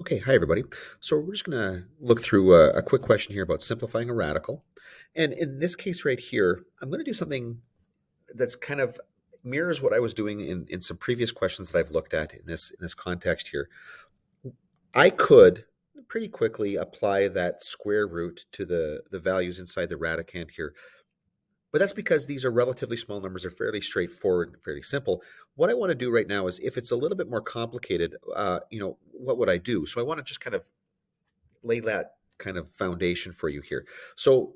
Okay, hi everybody. So we're just going to look through a quick question here about simplifying a radical. And in this case right here, I'm going to do something that's kind of mirrors what I was doing in some previous questions that I've looked at in this context here. I could pretty quickly apply that square root to the values inside the radicand here. But that's because these are relatively small numbers, are fairly straightforward, fairly simple. What I want to do right now is if it's a little bit more complicated, what would I do? So I want to just kind of lay that kind of foundation for you here. So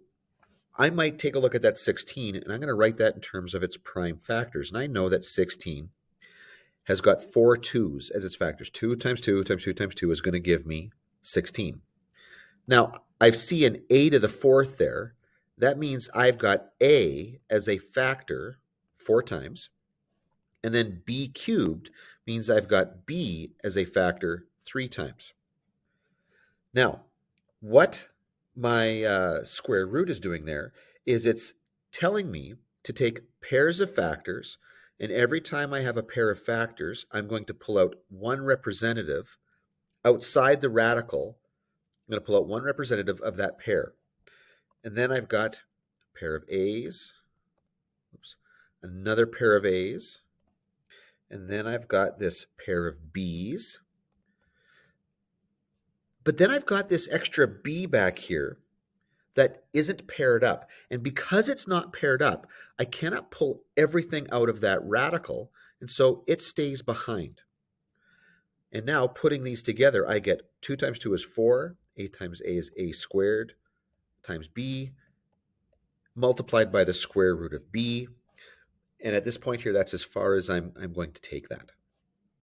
I might take a look at that 16, and I'm going to write that in terms of its prime factors. And I know that 16 has got four twos as its factors. 2 times 2 times 2 times 2 is going to give me 16. Now, I see an a to the fourth there. That means I've got a as a factor 4 times. And then b cubed means I've got b as a factor 3 times. Now, what my square root is doing there is it's telling me to take pairs of factors, and every time I have a pair of factors, I'm going to pull out one representative outside the radical. I'm going to pull out one representative of that pair. And then I've got a pair of A's, oops, another pair of A's, and then I've got this pair of B's. But then I've got this extra B back here that isn't paired up. And because it's not paired up, I cannot pull everything out of that radical. And so it stays behind. And now putting these together, I get 2 times 2 is 4. A times A is A squared times B multiplied by the square root of B. And at this point here, that's as far as I'm going to take that.